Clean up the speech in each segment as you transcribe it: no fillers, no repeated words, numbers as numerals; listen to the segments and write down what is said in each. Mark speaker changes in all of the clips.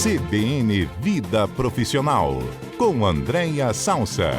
Speaker 1: CBN Vida Profissional, com Andréia Salsa.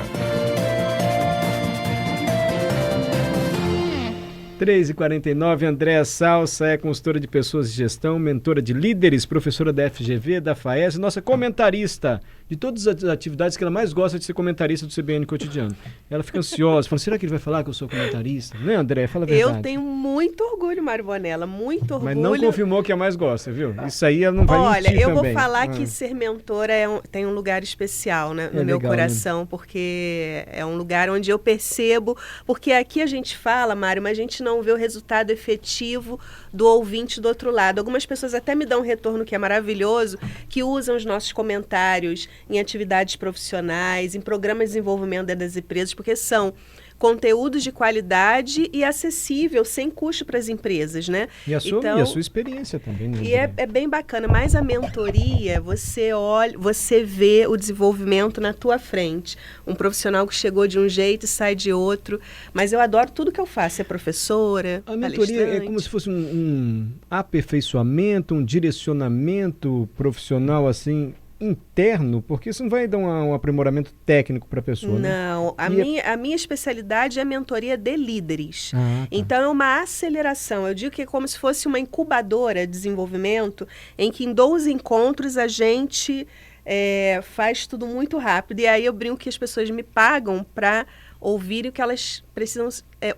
Speaker 2: 3h49, Andréia Salsa é consultora de pessoas de gestão, mentora de líderes, professora da FGV, da FAES, nossa comentarista de todas as atividades que ela mais gosta de ser comentarista do CBN Cotidiano. Ela fica ansiosa, fala, será que ele vai falar que eu sou comentarista? Né, André? Fala a verdade.
Speaker 3: Eu tenho muito orgulho, Mário Bonella, muito orgulho.
Speaker 2: Mas não confirmou que é a mais gosta, viu? Isso aí ela não vai mentir também.
Speaker 3: Olha, eu vou falar que ser mentora tem um lugar especial, né, no meu coração, né? Porque é um lugar onde eu percebo, porque aqui a gente fala, Mário, mas a gente não vê o resultado efetivo do ouvinte do outro lado. Algumas pessoas até me dão um retorno que é maravilhoso, que usam os nossos comentários em atividades profissionais, em programas de desenvolvimento das empresas, porque são conteúdos de qualidade e acessível, sem custo para as empresas, né?
Speaker 2: E a sua experiência também. Né?
Speaker 3: E é bem bacana, mas a mentoria, você vê o desenvolvimento na tua frente. Um profissional que chegou de um jeito e sai de outro, mas eu adoro tudo que eu faço, ser professora,
Speaker 2: a mentoria é como se fosse um aperfeiçoamento, um direcionamento profissional, assim, interno, porque isso não vai dar um aprimoramento técnico para a pessoa, né?
Speaker 3: Não, a minha especialidade é a mentoria de líderes.
Speaker 2: Tá.
Speaker 3: Então é uma aceleração. Eu digo que é como se fosse uma incubadora de desenvolvimento, em que em 12 encontros a gente faz tudo muito rápido. E aí eu brinco que as pessoas me pagam para ouvir o que elas precisam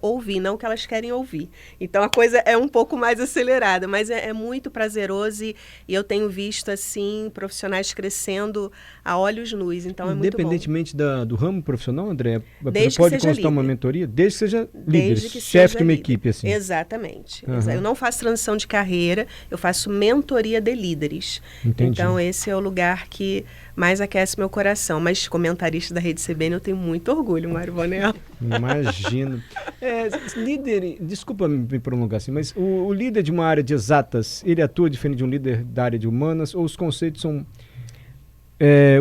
Speaker 3: ouvir, não o que elas querem ouvir. Então a coisa é um pouco mais acelerada, mas é muito prazeroso e eu tenho visto assim profissionais crescendo a olhos nus. Então é muito bom.
Speaker 2: Independentemente do ramo profissional, André,
Speaker 3: desde
Speaker 2: pode
Speaker 3: que seja
Speaker 2: consultar uma mentoria, desde que seja líder, chefe
Speaker 3: seja
Speaker 2: de uma
Speaker 3: líder.
Speaker 2: equipe, assim.
Speaker 3: Exatamente.
Speaker 2: Uhum.
Speaker 3: Eu não faço transição de carreira, eu faço mentoria de líderes.
Speaker 2: Entendi.
Speaker 3: Então esse é o lugar que mais aquece meu coração. Mas comentarista da Rede CBN eu tenho muito orgulho, Mário Bonella.
Speaker 2: Imagino. Líder, desculpa me prolongar assim, mas o líder de uma área de exatas, ele atua diferente de um líder da área de humanas, ou os conceitos são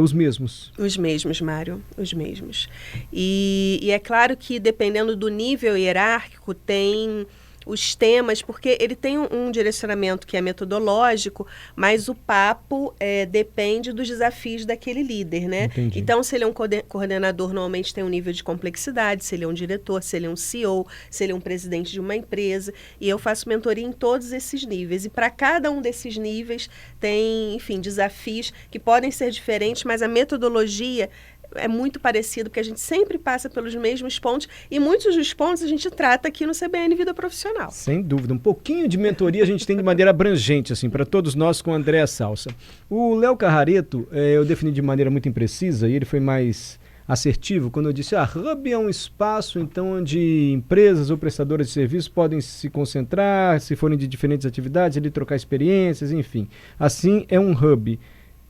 Speaker 2: os mesmos?
Speaker 3: Os mesmos, Mário, os mesmos. E é claro que dependendo do nível hierárquico tem os temas, porque ele tem um direcionamento que é metodológico, mas o papo depende dos desafios daquele líder, né?
Speaker 2: Entendi.
Speaker 3: Então, se ele é um coordenador, normalmente tem um nível de complexidade, se ele é um diretor, se ele é um CEO, se ele é um presidente de uma empresa, e eu faço mentoria em todos esses níveis. E para cada um desses níveis tem, enfim, desafios que podem ser diferentes, mas a metodologia é muito parecido, porque a gente sempre passa pelos mesmos pontos e muitos dos pontos a gente trata aqui no CBN Vida Profissional.
Speaker 2: Sem dúvida. Um pouquinho de mentoria a gente tem de maneira abrangente, assim, para todos nós com a Andréia Salsa. O Léo Carrareto, eu defini de maneira muito imprecisa e ele foi mais assertivo quando eu disse, Hub é um espaço então onde empresas ou prestadoras de serviços podem se concentrar, se forem de diferentes atividades, ali trocar experiências, enfim. Assim, é um hub.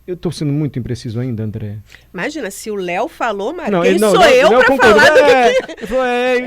Speaker 2: Eu estou sendo muito impreciso ainda, André.
Speaker 3: Imagina, se o Léo falou, mas
Speaker 2: não,
Speaker 3: quem
Speaker 2: não,
Speaker 3: sou eu para falar do que...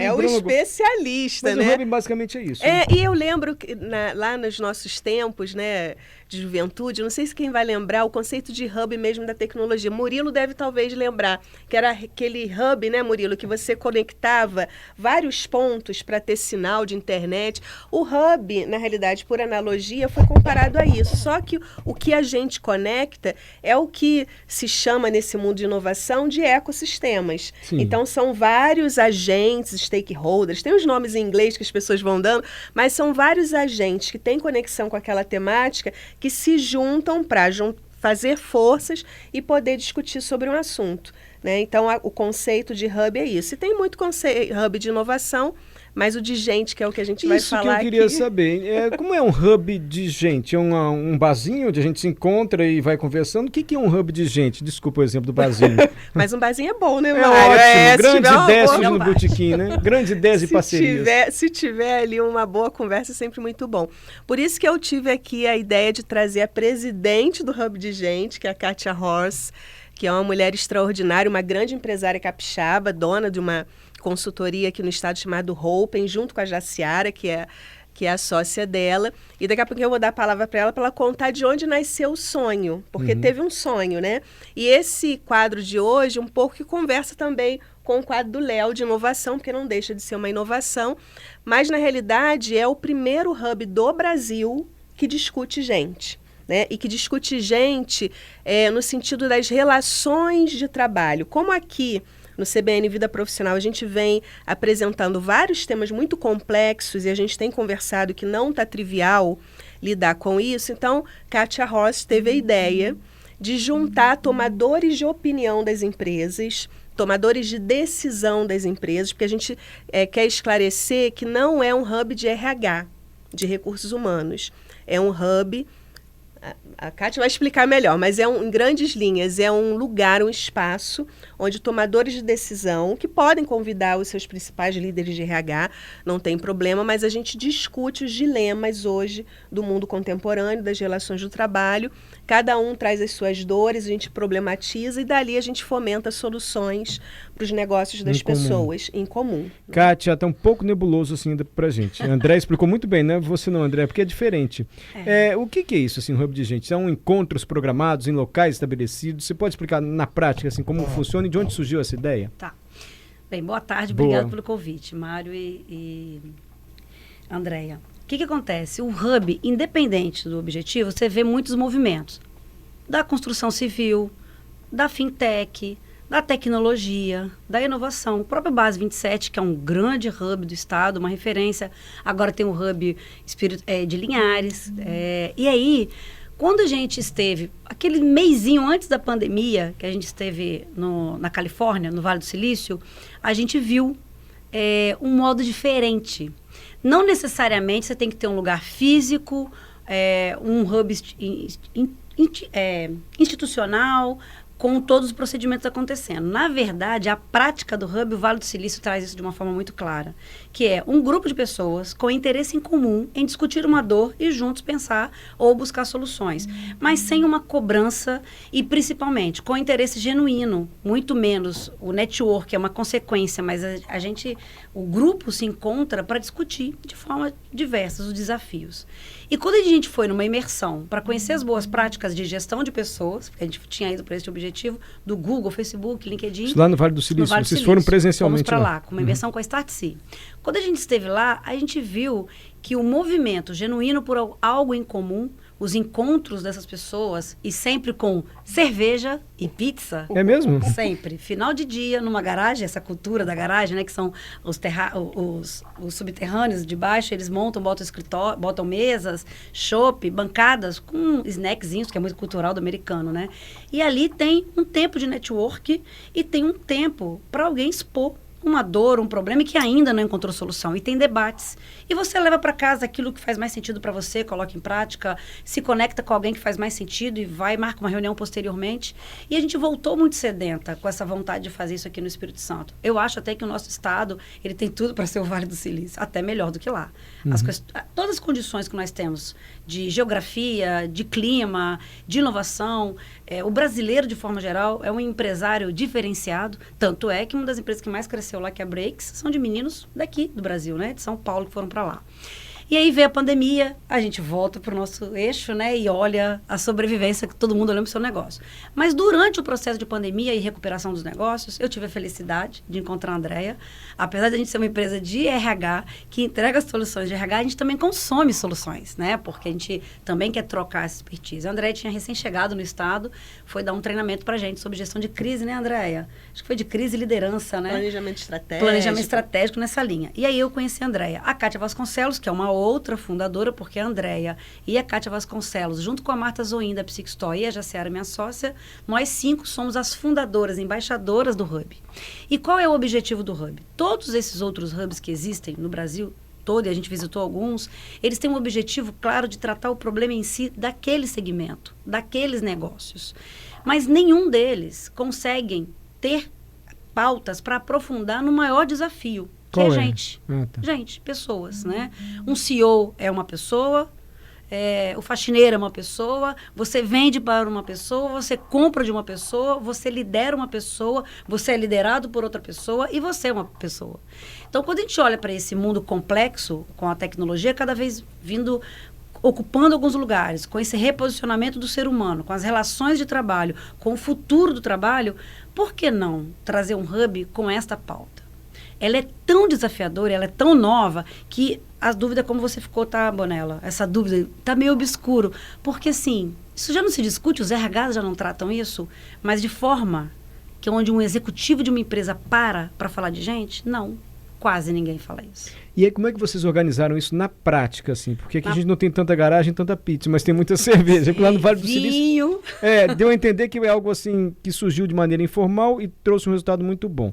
Speaker 2: É
Speaker 3: o especialista,
Speaker 2: mas
Speaker 3: né?
Speaker 2: O hub basicamente é isso.
Speaker 3: E eu lembro que lá nos nossos tempos, né, de juventude, não sei se quem vai lembrar o conceito de hub mesmo da tecnologia. Murilo deve talvez lembrar, que era aquele hub, né, Murilo, que você conectava vários pontos para ter sinal de internet. O hub, na realidade, por analogia, foi comparado a isso. Só que o que a gente conecta é o que se chama nesse mundo de inovação de ecossistemas.
Speaker 2: Sim.
Speaker 3: Então são vários agentes, stakeholders, tem os nomes em inglês que as pessoas vão dando, mas são vários agentes que têm conexão com aquela temática que se juntam para fazer forças e poder discutir sobre um assunto, né? Então o conceito de hub é isso. E tem muito hub de inovação, mas o de gente, que é o que a gente vai falar aqui.
Speaker 2: Isso que eu queria saber. Como é um hub de gente? É um barzinho onde a gente se encontra e vai conversando? O que é um hub de gente? Desculpa o exemplo do barzinho.
Speaker 3: Mas um barzinho é bom, né, Mário?
Speaker 2: Ótimo. Grandes ideias no botequim, né? Grandes ideias e parcerias.
Speaker 3: Se tiver ali uma boa conversa, é sempre muito bom. Por isso que eu tive aqui a ideia de trazer a presidente do Hub de Gente, que é a Kátia Horst, que é uma mulher extraordinária, uma grande empresária capixaba, dona de uma consultoria aqui no estado chamado Hopen, junto com a Jaciara, que é a sócia dela. E daqui a pouco eu vou dar a palavra para ela contar de onde nasceu o sonho, porque teve um sonho, né? E esse quadro de hoje, um pouco que conversa também com o quadro do Léo de inovação, porque não deixa de ser uma inovação, mas na realidade é o primeiro hub do Brasil que discute gente. né? E que discute gente no sentido das relações de trabalho. Como aqui no CBN Vida Profissional a gente vem apresentando vários temas muito complexos e a gente tem conversado que não está trivial lidar com isso, então Kátia Ross teve a ideia de juntar tomadores de opinião das empresas, tomadores de decisão das empresas, porque a gente quer esclarecer que não é um hub de RH, de recursos humanos, é um hub... A Kátia vai explicar melhor, mas em grandes linhas, é um lugar, um espaço onde tomadores de decisão, que podem convidar os seus principais líderes de RH, não tem problema, mas a gente discute os dilemas hoje do mundo contemporâneo, das relações do trabalho, cada um traz as suas dores, a gente problematiza e dali a gente fomenta soluções para os negócios das pessoas em comum.
Speaker 2: Kátia, está um pouco nebuloso assim para a gente. André explicou muito bem, né? Você não, André, porque é diferente. O que é isso, assim, hub de gente? São encontros programados em locais estabelecidos? Você pode explicar na prática assim, como funciona e de onde surgiu essa ideia?
Speaker 4: Tá. Bem, boa tarde, obrigado pelo convite, Mário e Andréia. O que acontece? O hub, independente do objetivo, você vê muitos movimentos. Da construção civil, da fintech, da tecnologia, da inovação. O próprio Base 27, que é um grande hub do Estado, uma referência. Agora tem o hub de Linhares. E aí, quando a gente esteve, aquele mesinho antes da pandemia, que a gente esteve na Califórnia, no Vale do Silício, a gente viu um modo diferente. Não necessariamente você tem que ter um lugar físico, um hub institucional, com todos os procedimentos acontecendo. Na verdade, a prática do Hub, o Vale do Silício traz isso de uma forma muito clara, que é um grupo de pessoas com interesse em comum em discutir uma dor e juntos pensar ou buscar soluções, mas sem uma cobrança e, principalmente, com interesse genuíno, muito menos o network, é uma consequência, mas o grupo se encontra para discutir de forma diversas os desafios. E quando a gente foi numa imersão para conhecer as boas práticas de gestão de pessoas, porque a gente tinha ido para esse objetivo, do Google, Facebook, LinkedIn.
Speaker 2: Isso lá no Vale do Silício, vocês foram presencialmente
Speaker 4: para lá, com uma imersão com a Startse. Quando a gente esteve lá, a gente viu que o movimento genuíno por algo em comum, os encontros dessas pessoas, e sempre com cerveja e pizza.
Speaker 2: É mesmo?
Speaker 4: Sempre. Final de dia, numa garagem, essa cultura da garagem, né, que são os subterrâneos de baixo, eles botam escritório, botam mesas, chopp, bancadas com snackzinhos, que é muito cultural do americano, né? E ali tem um tempo de network e tem um tempo para alguém expor uma dor, um problema que ainda não encontrou solução. E tem debates. E você leva para casa aquilo que faz mais sentido para você, coloca em prática, se conecta com alguém que faz mais sentido e marca uma reunião posteriormente. E a gente voltou muito sedenta com essa vontade de fazer isso aqui no Espírito Santo. Eu acho até que o nosso estado, ele tem tudo para ser o Vale do Silício, até melhor do que lá. Todas as condições que nós temos de geografia, de clima, de inovação, o brasileiro, de forma geral, é um empresário diferenciado. Tanto é que uma das empresas que mais cresceu lá, que é a Breaks, são de meninos daqui do Brasil, né? De São Paulo, que foram para lá. E aí veio a pandemia, a gente volta para o nosso eixo, né? E olha a sobrevivência que todo mundo olha para o seu negócio. Mas durante o processo de pandemia e recuperação dos negócios, eu tive a felicidade de encontrar a Andréia. Apesar de a gente ser uma empresa de RH, que entrega soluções de RH, a gente também consome soluções, né? Porque a gente também quer trocar essa expertise. A Andréia tinha recém-chegado no estado, foi dar um treinamento para a gente sobre gestão de crise, né, Andréia? Acho que foi de crise e liderança, né? Planejamento estratégico nessa linha. E aí eu conheci a Andréia. A Kátia Vasconcelos, que é uma outra fundadora, porque a Andréia e a Kátia Vasconcelos, junto com a Marta Zoin da Psicstore e a Jaciara, minha sócia, nós 5 somos as fundadoras, embaixadoras do Hub. E qual é o objetivo do Hub? Todos esses outros hubs que existem no Brasil todo, e a gente visitou alguns, eles têm um objetivo claro de tratar o problema em si daquele segmento, daqueles negócios. Mas nenhum deles conseguem ter pautas para aprofundar no maior desafio, que é gente. Gente, pessoas, né? Um CEO é uma pessoa, o faxineiro é uma pessoa, você vende para uma pessoa, você compra de uma pessoa, você lidera uma pessoa, você é liderado por outra pessoa e você é uma pessoa. Então, quando a gente olha para esse mundo complexo, com a tecnologia cada vez ocupando alguns lugares, com esse reposicionamento do ser humano, com as relações de trabalho, com o futuro do trabalho, por que não trazer um hub com esta pauta? ela é tão desafiadora, ela é tão nova, que a dúvida, como você ficou, tá, Bonella? Essa dúvida tá meio obscuro. Porque, assim, isso já não se discute, os RH já não tratam isso, mas de forma que onde um executivo de uma empresa para falar de gente, não. Quase ninguém fala isso.
Speaker 2: E aí, como é que vocês organizaram isso na prática, assim? Porque aqui a gente não tem tanta garagem, tanta pizza, mas tem muita cerveja. Lá no Vale do Silício, deu a entender que é algo assim que surgiu de maneira informal e trouxe um resultado muito bom.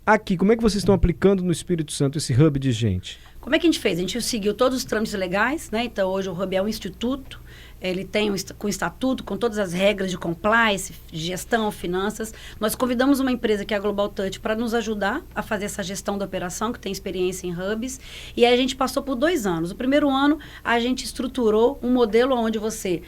Speaker 2: Aqui, como é que vocês estão aplicando no Espírito Santo esse hub de gente?
Speaker 4: Como é que a gente fez? A gente seguiu todos os trâmites legais, né? Então, hoje o hub é um instituto, ele tem com estatuto, com todas as regras de compliance, gestão, finanças. Nós convidamos uma empresa que é a Global Touch para nos ajudar a fazer essa gestão da operação, que tem experiência em hubs. E aí a gente passou por 2 anos. O primeiro ano, a gente estruturou um modelo onde você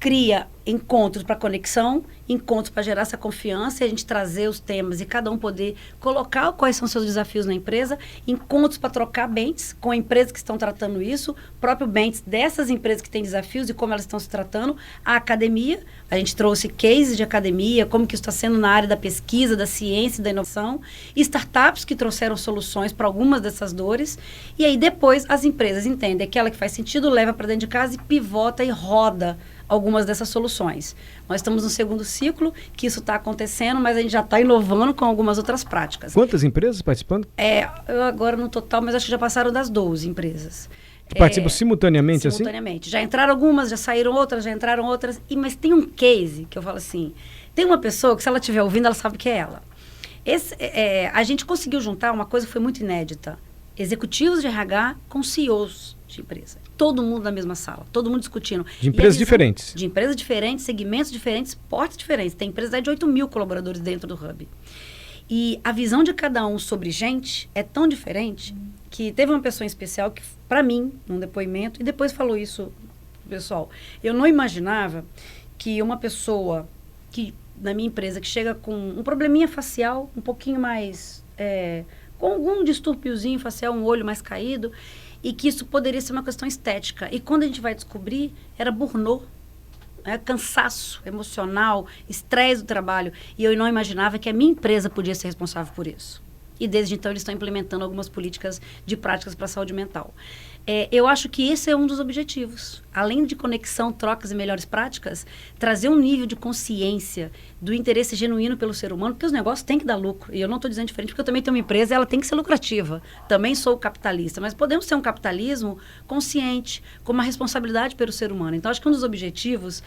Speaker 4: cria encontros para conexão, encontros para gerar essa confiança e a gente trazer os temas e cada um poder colocar quais são seus desafios na empresa, encontros para trocar bens com empresas que estão tratando isso, próprio bens dessas empresas que têm desafios e como elas estão se tratando, a academia, a gente trouxe cases de academia, como que isso está sendo na área da pesquisa, da ciência e da inovação, startups que trouxeram soluções para algumas dessas dores, e aí depois as empresas entendem aquela que faz sentido, leva para dentro de casa e pivota e roda algumas dessas soluções. Nós estamos no segundo ciclo, que isso está acontecendo, mas a gente já está inovando com algumas outras práticas.
Speaker 2: Quantas empresas participando?
Speaker 4: Eu agora no total, mas acho que já passaram das 12 empresas.
Speaker 2: Que participam simultaneamente, assim?
Speaker 4: Simultaneamente. Já entraram algumas, já saíram outras, já entraram outras. Mas tem um case que eu falo assim, tem uma pessoa que se ela estiver ouvindo, ela sabe que é ela. A gente conseguiu juntar uma coisa que foi muito inédita. Executivos de RH com CEOs de empresa. Todo mundo na mesma sala, todo mundo discutindo.
Speaker 2: De empresas diferentes.
Speaker 4: De empresas diferentes, segmentos diferentes, portes diferentes. Tem empresas de 8 mil colaboradores dentro do Hub. E a visão de cada um sobre gente é tão diferente que teve uma pessoa em especial que, para mim, num depoimento, e depois falou isso pro pessoal, eu não imaginava que uma pessoa que, na minha empresa que chega com um probleminha facial, um pouquinho mais... com algum distúrbiozinho facial, um olho mais caído, e que isso poderia ser uma questão estética. E quando a gente vai descobrir, era burnout, cansaço emocional, estresse do trabalho. E eu não imaginava que a minha empresa podia ser responsável por isso. E desde então eles estão implementando algumas políticas de práticas para a saúde mental. Eu acho que esse é um dos objetivos. Além de conexão, trocas e melhores práticas, trazer um nível de consciência do interesse genuíno pelo ser humano, porque os negócios têm que dar lucro. E eu não estou dizendo diferente, porque eu também tenho uma empresa e ela tem que ser lucrativa. Também sou capitalista, mas podemos ter um capitalismo consciente, com uma responsabilidade pelo ser humano. Então, acho que um dos objetivos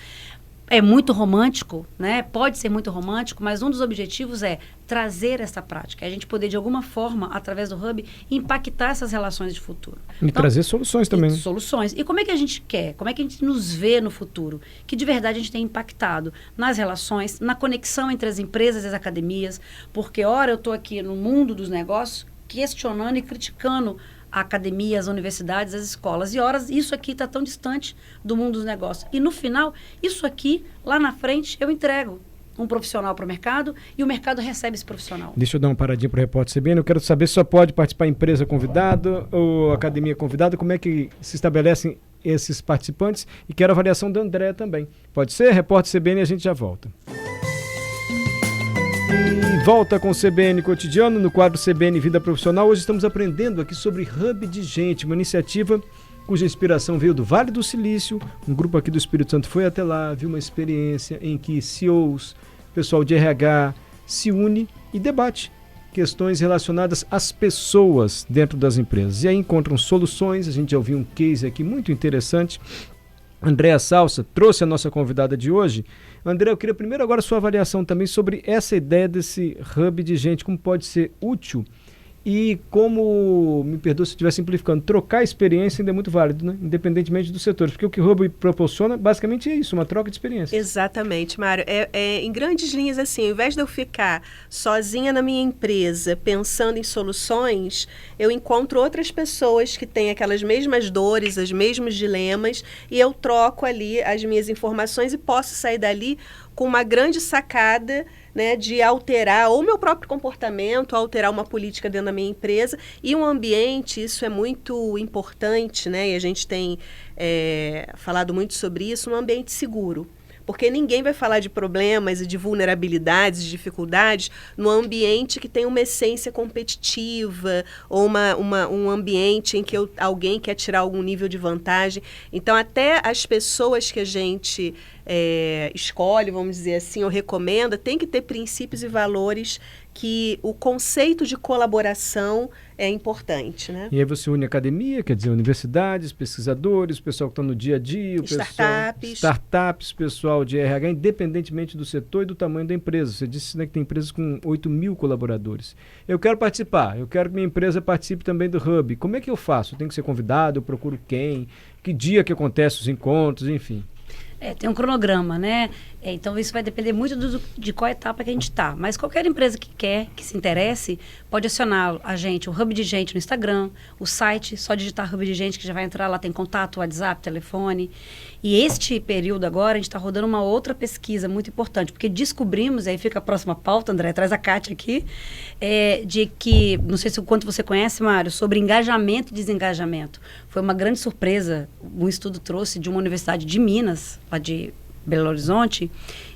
Speaker 4: é muito romântico, né? Pode ser muito romântico, mas um dos objetivos é trazer essa prática. A gente poder, de alguma forma, através do Hub, impactar essas relações de futuro.
Speaker 2: E então, trazer soluções também.
Speaker 4: Soluções. E como é que a gente quer? Como é que a gente nos vê no futuro? Que, de verdade, a gente tem impactado nas relações, na conexão entre as empresas e as academias, porque, ora, eu estou aqui no mundo dos negócios questionando e criticando a academia, as universidades, as escolas. E horas, isso aqui está tão distante do mundo dos negócios. E no final, isso aqui, lá na frente, eu entrego um profissional para o mercado e o mercado recebe esse profissional.
Speaker 2: Deixa eu dar uma paradinha para o Repórter CBN. Eu quero saber se só pode participar a empresa convidada ou academia convidada. Como é que se estabelecem esses participantes? E quero a avaliação da Andréa também. Pode ser? Repórter CBN e a gente já volta. E volta com o CBN Cotidiano, no quadro CBN Vida Profissional. Hoje estamos aprendendo aqui sobre Hub de Gente, uma iniciativa cuja inspiração veio do Vale do Silício. Um grupo aqui do Espírito Santo foi até lá, viu uma experiência em que CEOs, pessoal de RH, se une e debate questões relacionadas às pessoas dentro das empresas. E aí encontram soluções. A gente já ouviu um case aqui muito interessante. Andréa Salsa trouxe a nossa convidada de hoje. André, eu queria primeiro agora a sua avaliação também sobre essa ideia desse hub de gente, como pode ser útil e como, me perdoa se eu estiver simplificando, trocar experiência ainda é muito válido, né? Independentemente dos setores, porque o que o hub proporciona basicamente é isso, uma troca de experiência.
Speaker 3: Exatamente, Mário. Em grandes linhas, assim, ao invés de eu ficar sozinha na minha empresa pensando em soluções, eu encontro outras pessoas que têm aquelas mesmas dores, os mesmos dilemas, e eu troco ali as minhas informações e posso sair dali com uma grande sacada, né, de alterar ou meu próprio comportamento, alterar uma política dentro da minha empresa e um ambiente. Isso é muito importante, né, e a gente tem falado muito sobre isso, um ambiente seguro. Porque ninguém vai falar de problemas e de vulnerabilidades, de dificuldades, no ambiente que tem uma essência competitiva ou um ambiente em que alguém quer tirar algum nível de vantagem. Então, até as pessoas que a gente escolhe, vamos dizer assim, ou recomenda, tem que ter princípios e valores que o conceito de colaboração é importante, né?
Speaker 2: E aí você une academia, quer dizer, universidades, pesquisadores, o pessoal que está no dia a dia, startups, pessoal de RH, independentemente do setor e do tamanho da empresa. Você disse, né, que tem empresas com 8.000 colaboradores. Eu quero participar, eu quero que minha empresa participe também do Hub. Como é que eu faço? Eu tenho que ser convidado, eu procuro quem? Que dia que acontecem os encontros, enfim.
Speaker 4: Tem um cronograma, né? Então, isso vai depender muito de qual etapa que a gente está. Mas qualquer empresa que quer, que se interesse, pode acionar a gente, o Hub de Gente no Instagram, o site, só digitar Hub de Gente que já vai entrar lá, tem contato, WhatsApp, telefone. E este período agora, a gente está rodando uma outra pesquisa muito importante, porque descobrimos, aí fica a próxima pauta, André, traz a Kátia aqui, de que, não sei se o quanto você conhece, Mário, sobre engajamento e desengajamento. Foi uma grande surpresa, um estudo trouxe de uma universidade de Minas, lá de Belo Horizonte,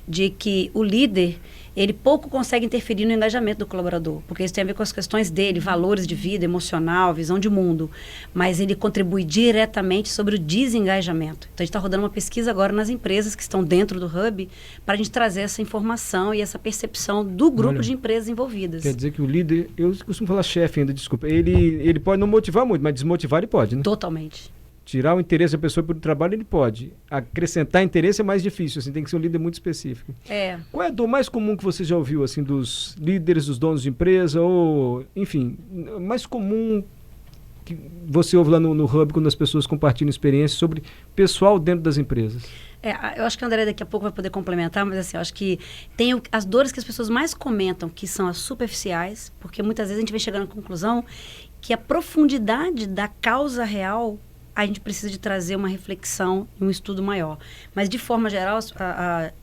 Speaker 4: de que o líder, ele pouco consegue interferir no engajamento do colaborador, porque isso tem a ver com as questões dele, valores de vida, emocional, visão de mundo, mas ele contribui diretamente sobre o desengajamento. Então, a gente está rodando uma pesquisa agora nas empresas que estão dentro do Hub, para a gente trazer essa informação e essa percepção do grupo de empresas envolvidas.
Speaker 2: Quer dizer que o líder, eu costumo falar chefe ainda, desculpa, ele pode não motivar muito, mas desmotivar ele pode, né?
Speaker 4: Totalmente.
Speaker 2: Tirar o interesse da pessoa pelo trabalho, ele pode. Acrescentar interesse é mais difícil, assim, tem que ser um líder muito específico. Qual é a dor mais comum que você já ouviu, assim, dos líderes, dos donos de empresa, ou, enfim, mais comum que você ouve lá no Hub, quando as pessoas compartilham experiências sobre pessoal dentro das empresas?
Speaker 4: Eu acho que a André daqui a pouco vai poder complementar, mas assim, eu acho que tem as dores que as pessoas mais comentam, que são as superficiais, porque muitas vezes a gente vem chegando à conclusão que a profundidade da causa real a gente precisa de trazer uma reflexão e um estudo maior. Mas, de forma geral,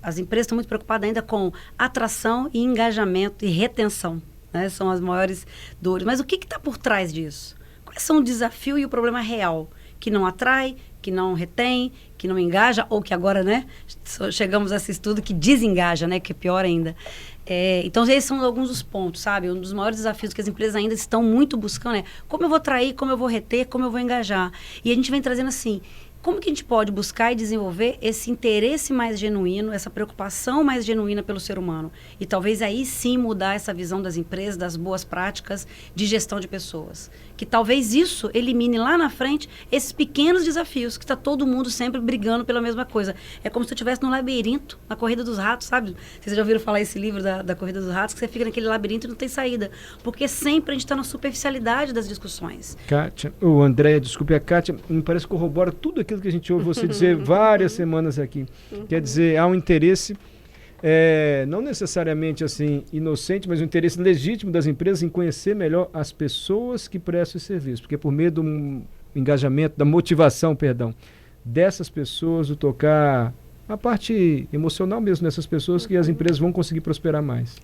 Speaker 4: as empresas estão muito preocupadas ainda com atração e engajamento e retenção, né? São as maiores dores. Mas o que está por trás disso? Quais são o desafio e o problema real? Que não atrai, que não retém, que não engaja, ou que agora, né, chegamos a esse estudo que desengaja, né, que é pior ainda. Então, esses são alguns dos pontos, sabe? Um dos maiores desafios que as empresas ainda estão muito buscando é como eu vou atrair, como eu vou reter, como eu vou engajar. E a gente vem trazendo assim, como que a gente pode buscar e desenvolver esse interesse mais genuíno, essa preocupação mais genuína pelo ser humano? E talvez aí sim mudar essa visão das empresas, das boas práticas de gestão de pessoas. Que talvez isso elimine lá na frente esses pequenos desafios, que está todo mundo sempre brigando pela mesma coisa. É como se eu estivesse num labirinto, na Corrida dos Ratos, sabe? Vocês já ouviram falar esse livro da Corrida dos Ratos, que você fica naquele labirinto e não tem saída. Porque sempre a gente está na superficialidade das discussões.
Speaker 2: Kátia, Andréia, desculpe, a Kátia, me parece que corrobora tudo aquilo que a gente ouve você dizer várias semanas aqui. Quer dizer, há um interesse, não necessariamente assim inocente, mas um interesse legítimo das empresas em conhecer melhor as pessoas que prestam esse serviço, porque por meio do engajamento, da motivação, dessas pessoas, do tocar a parte emocional mesmo dessas pessoas, que as empresas vão conseguir prosperar mais.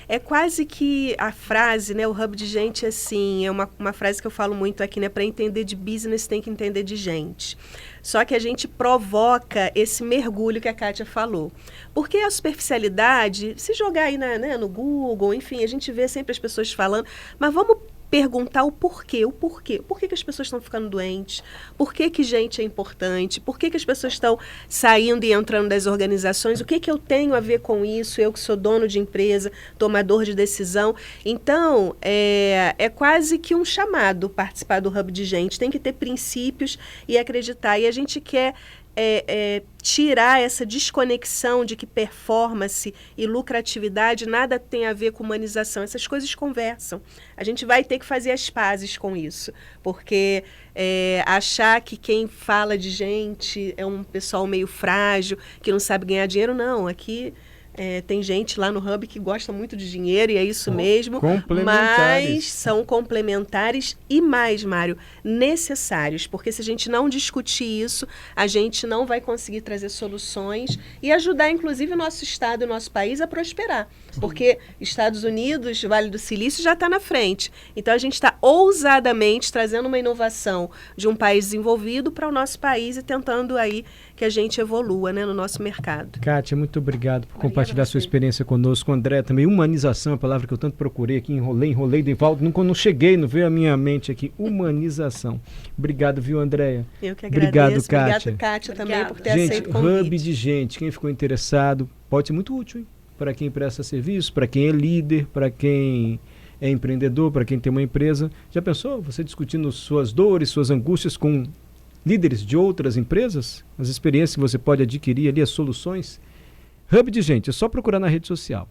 Speaker 3: É quase que a frase, né, o Hub de Gente, assim, é uma frase que eu falo muito aqui, né, para entender de business tem que entender de gente. Só que a gente provoca esse mergulho que a Kátia falou. Porque a superficialidade, se jogar aí no Google, enfim, a gente vê sempre as pessoas falando, mas vamos perguntar o porquê. Por que as pessoas estão ficando doentes? Por que gente é importante? Por que as pessoas estão saindo e entrando das organizações? O que eu tenho a ver com isso? Eu que sou dono de empresa, tomador de decisão. Então, é quase que um chamado participar do Hub de Gente. Tem que ter princípios e acreditar. E a gente quer tirar essa desconexão de que performance e lucratividade nada tem a ver com humanização. Essas coisas conversam. A gente vai ter que fazer as pazes com isso, porque achar que quem fala de gente é um pessoal meio frágil, que não sabe ganhar dinheiro, não. Aqui Tem gente lá no Hub que gosta muito de dinheiro e é isso mesmo.
Speaker 2: Complementares.
Speaker 3: Mas são complementares e mais, Mário, necessários. Porque se a gente não discutir isso, a gente não vai conseguir trazer soluções e ajudar, inclusive, o nosso Estado e o nosso país a prosperar. Porque Estados Unidos, Vale do Silício, já está na frente. Então, a gente está ousadamente trazendo uma inovação de um país desenvolvido para o nosso país e tentando aí que a gente evolua, né, no nosso mercado.
Speaker 2: Kátia, muito obrigado por compartilhar sua experiência conosco. André, também humanização, a palavra que eu tanto procurei aqui, enrolei, Divaldo, não cheguei, não veio à minha mente aqui, humanização. Obrigado, viu, Andréia?
Speaker 3: Eu que agradeço.
Speaker 2: Obrigado, Kátia.
Speaker 3: Obrigado, Kátia, também por ter
Speaker 2: Gente,
Speaker 3: aceito o convite.
Speaker 2: Hub de gente, quem ficou interessado, pode ser muito útil, hein? Para quem presta serviço, para quem é líder, para quem é empreendedor, para quem tem uma empresa. Já pensou você discutindo suas dores, suas angústias com líderes de outras empresas? As experiências que você pode adquirir ali, as soluções? Hub de gente, é só procurar na rede social.